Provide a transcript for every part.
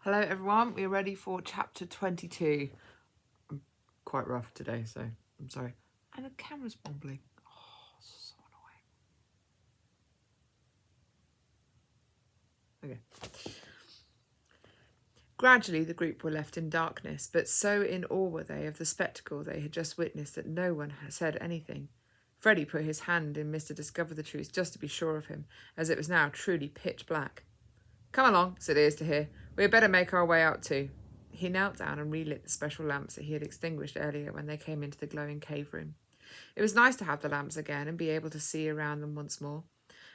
Hello everyone, we're ready for chapter 22. I'm quite rough today, so I'm sorry. And the camera's wobbling. Oh, so annoying. Okay. Gradually the group were left in darkness, but so in awe were they of the spectacle they had just witnessed that no one had said anything. Freddie put his hand in Mr. Discover the Truth just to be sure of him, as it was now truly pitch black. "Come along," said Ears to Hear. "We had better make our way out too." He knelt down and relit the special lamps that he had extinguished earlier when they came into the glowing cave room. It was nice to have the lamps again and be able to see around them once more.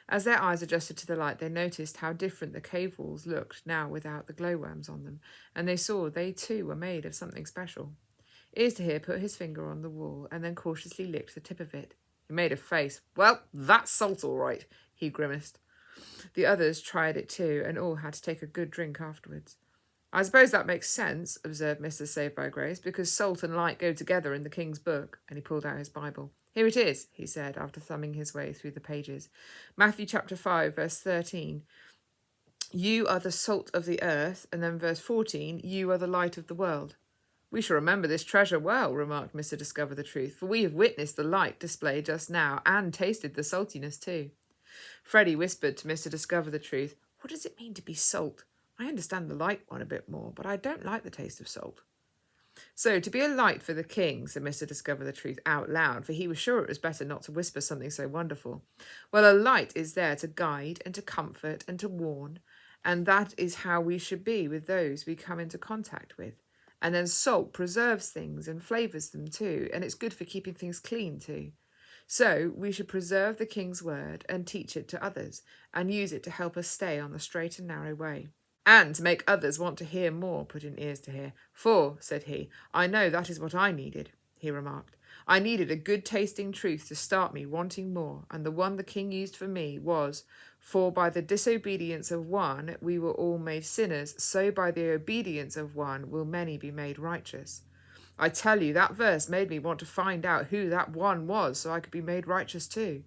As their eyes adjusted to the light, they noticed how different the cave walls looked now without the glowworms on them, and they saw they too were made of something special. Ears to Hear put his finger on the wall and then cautiously licked the tip of it. He made a face. "Well, that's salt all right," he grimaced. The others tried it too, and all had to take a good drink afterwards. "I suppose that makes sense," observed Mr. Saved by Grace, "because salt and light go together in the King's Book," and he pulled out his Bible. "Here it is," he said, after thumbing his way through the pages. "Matthew chapter 5, verse 13. You are the salt of the earth," and then verse 14, "You are the light of the world." "We shall remember this treasure well," remarked Mr. Discover the Truth, "for we have witnessed the light displayed just now, and tasted the saltiness too." Freddie whispered to Mr. Discover the Truth, "What does it mean to be salt? I understand the light one a bit more, but I don't like the taste of salt." "So, to be a light for the king," said Mr. Discover the Truth out loud, for he was sure it was better not to whisper something so wonderful. "Well, a light is there to guide and to comfort and to warn, and that is how we should be with those we come into contact with. And then salt preserves things and flavours them too, and it's good for keeping things clean too. So we should preserve the King's word and teach it to others, and use it to help us stay on the straight and narrow way." "And to make others want to hear more," put in Ears to Hear. "For," said he, "I know that is what I needed," he remarked. "I needed a good tasting truth to start me wanting more, and the one the King used for me was, 'For by the disobedience of one we were all made sinners, so by the obedience of one will many be made righteous.' I tell you, that verse made me want to find out who that one was so I could be made righteous too."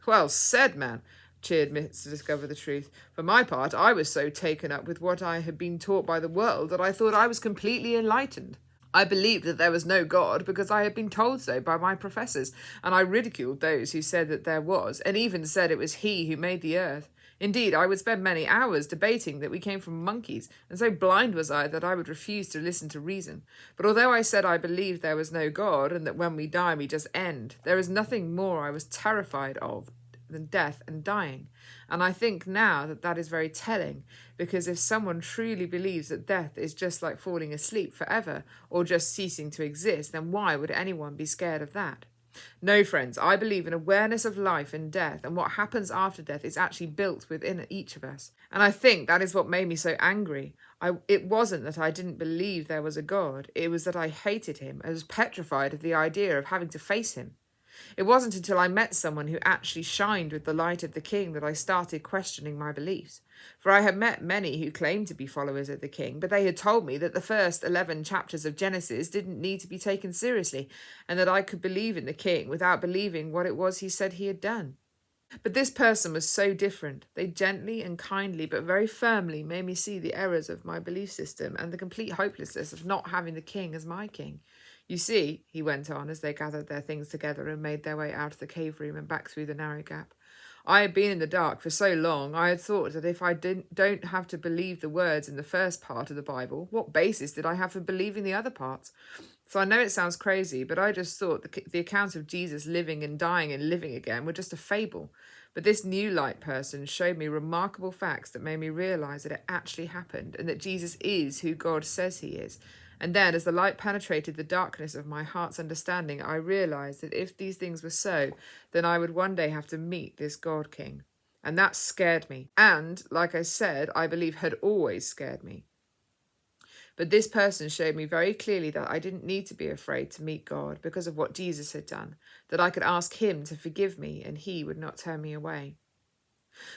"Well said, man," cheered Mr. Discover the Truth. "For my part, I was so taken up with what I had been taught by the world that I thought I was completely enlightened. I believed that there was no God because I had been told so by my professors, and I ridiculed those who said that there was, and even said it was he who made the earth. Indeed, I would spend many hours debating that we came from monkeys, and so blind was I that I would refuse to listen to reason. But although I said I believed there was no God, and that when we die we just end, there is nothing more I was terrified of than death and dying. And I think now that that is very telling, because if someone truly believes that death is just like falling asleep forever, or just ceasing to exist, then why would anyone be scared of that? No, friends, I believe in awareness of life and death, and what happens after death is actually built within each of us. And I think that is what made me so angry. It wasn't that I didn't believe there was a God, it was that I hated him, and was petrified of the idea of having to face him. It wasn't until I met someone who actually shined with the light of the King that I started questioning my beliefs. For I had met many who claimed to be followers of the King, but they had told me that the first 11 chapters of Genesis didn't need to be taken seriously, and that I could believe in the King without believing what it was he said he had done. But this person was so different. They gently and kindly, but very firmly, made me see the errors of my belief system and the complete hopelessness of not having the King as my King. "You see," he went on as they gathered their things together and made their way out of the cave room and back through the narrow gap, "I had been in the dark for so long, I had thought that if I don't have to believe the words in the first part of the Bible, what basis did I have for believing the other parts? So I know it sounds crazy, but I just thought the accounts of Jesus living and dying and living again were just a fable. But this new light person showed me remarkable facts that made me realise that it actually happened, and that Jesus is who God says he is. And then, as the light penetrated the darkness of my heart's understanding, I realised that if these things were so, then I would one day have to meet this God King. And that scared me. And, like I said, I believe had always scared me. But this person showed me very clearly that I didn't need to be afraid to meet God because of what Jesus had done, that I could ask him to forgive me and he would not turn me away."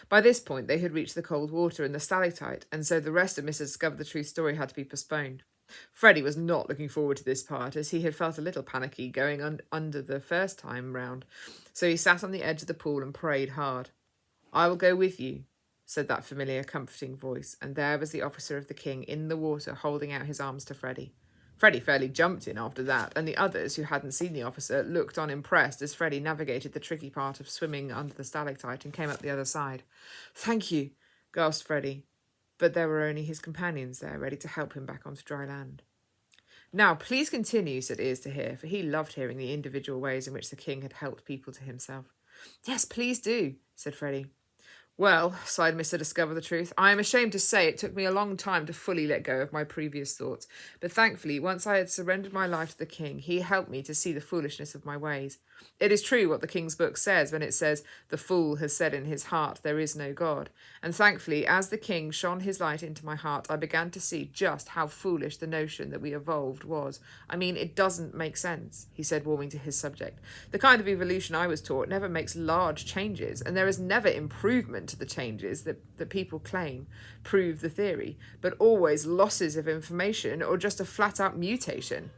By this point, they had reached the cold water and the stalactite, and so the rest of Mr. Discover the Truth story had to be postponed. Freddie was not looking forward to this part, as he had felt a little panicky going under the first time round, so he sat on the edge of the pool and prayed hard. "I will go with you," said that familiar, comforting voice, and there was the officer of the king in the water holding out his arms to Freddie. Freddie fairly jumped in after that, and the others, who hadn't seen the officer, looked on impressed as Freddie navigated the tricky part of swimming under the stalactite and came up the other side. "Thank you," gasped Freddie, but there were only his companions there, ready to help him back onto dry land. "Now, please continue," said Ears to Hear, for he loved hearing the individual ways in which the king had helped people to himself. "Yes, please do," said Freddie. "Well," sighed Mr. Discover the Truth, "I am ashamed to say it took me a long time to fully let go of my previous thoughts, but thankfully, once I had surrendered my life to the king, he helped me to see the foolishness of my ways. It is true what the king's book says when it says, 'The fool has said in his heart, there is no God.' And thankfully, as the king shone his light into my heart, I began to see just how foolish the notion that we evolved was. I mean, it doesn't make sense," he said, warming to his subject. "The kind of evolution I was taught never makes large changes, and there is never improvement to the changes that people claim prove the theory, but always losses of information or just a flat-out mutation.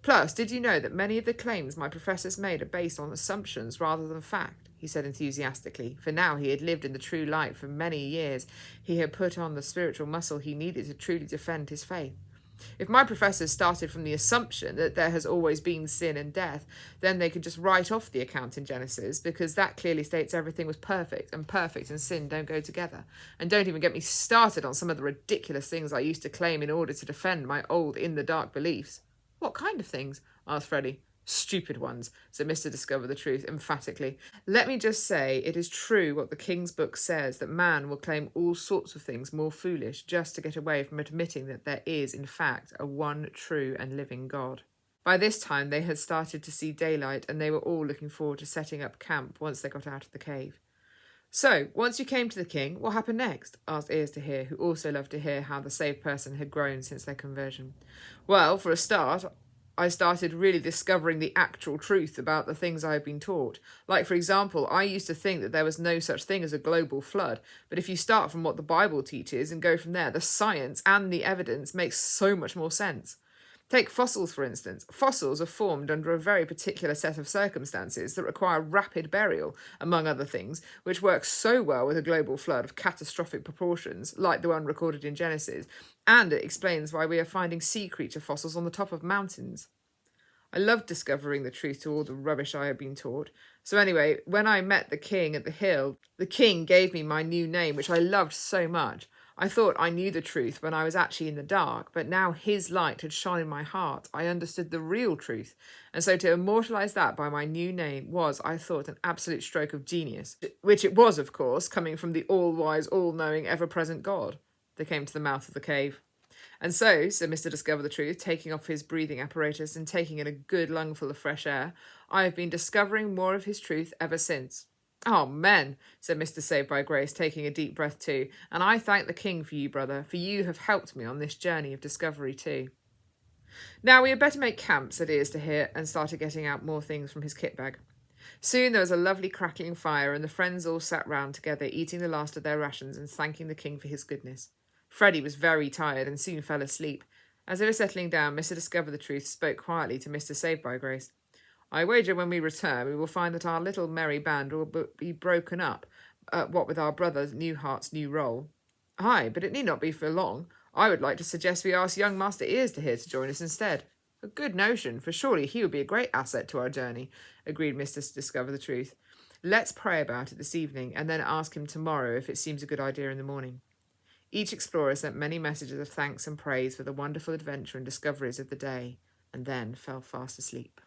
Plus, did you know that many of the claims my professors made are based on assumptions rather than fact?" he said enthusiastically, for now he had lived in the true light for many years. He had put on the spiritual muscle he needed to truly defend his faith. "If my professors started from the assumption that there has always been sin and death, then they could just write off the account in Genesis, because that clearly states everything was perfect and sin don't go together. And don't even get me started on some of the ridiculous things I used to claim in order to defend my old in-the-dark beliefs." "What kind of things?" asked Freddie. "Stupid ones," said Mr. Discover the Truth emphatically. "Let me just say it is true what the King's book says, that man will claim all sorts of things more foolish just to get away from admitting that there is, in fact, a one true and living God." By this time they had started to see daylight, and they were all looking forward to setting up camp once they got out of the cave. "So, once you came to the king, what happened next?" asked Ears to Hear, who also loved to hear how the saved person had grown since their conversion. "Well, for a start, I started really discovering the actual truth about the things I had been taught. Like, for example, I used to think that there was no such thing as a global flood, but if you start from what the Bible teaches and go from there, the science and the evidence makes so much more sense. Take fossils, for instance. Fossils are formed under a very particular set of circumstances that require rapid burial, among other things, which works so well with a global flood of catastrophic proportions, like the one recorded in Genesis, and it explains why we are finding sea creature fossils on the top of mountains. I loved discovering the truth to all the rubbish I had been taught. So anyway, when I met the king at the hill, the king gave me my new name, which I loved so much. I thought I knew the truth when I was actually in the dark, but now his light had shone in my heart. I understood the real truth. And so to immortalise that by my new name was, I thought, an absolute stroke of genius. Which it was, of course, coming from the all-wise, all-knowing, ever-present God. They came to the mouth of the cave. "And so," said Mr. Discover the Truth, taking off his breathing apparatus and taking in a good lungful of fresh air, "I have been discovering more of his truth ever since." "Amen," said Mr. Saved by Grace, taking a deep breath too. "And I thank the king for you, brother, for you have helped me on this journey of discovery too." "Now we had better make camp," said Ears to Hear, and started getting out more things from his kit bag. Soon there was a lovely crackling fire, and the friends all sat round together, eating the last of their rations and thanking the king for his goodness. Freddie was very tired and soon fell asleep. As they were settling down, Mr. Discover the Truth spoke quietly to Mr. Saved by Grace. "I wager when we return we will find that our little merry band will be broken up, what with our brother Newhart's new role." "Aye, but it need not be for long. I would like to suggest we ask young Master Ears to Hear to join us instead." "A good notion, for surely he would be a great asset to our journey," agreed Mr. Discover the Truth. "Let's pray about it this evening, and then ask him tomorrow if it seems a good idea in the morning." Each explorer sent many messages of thanks and praise for the wonderful adventure and discoveries of the day, and then fell fast asleep.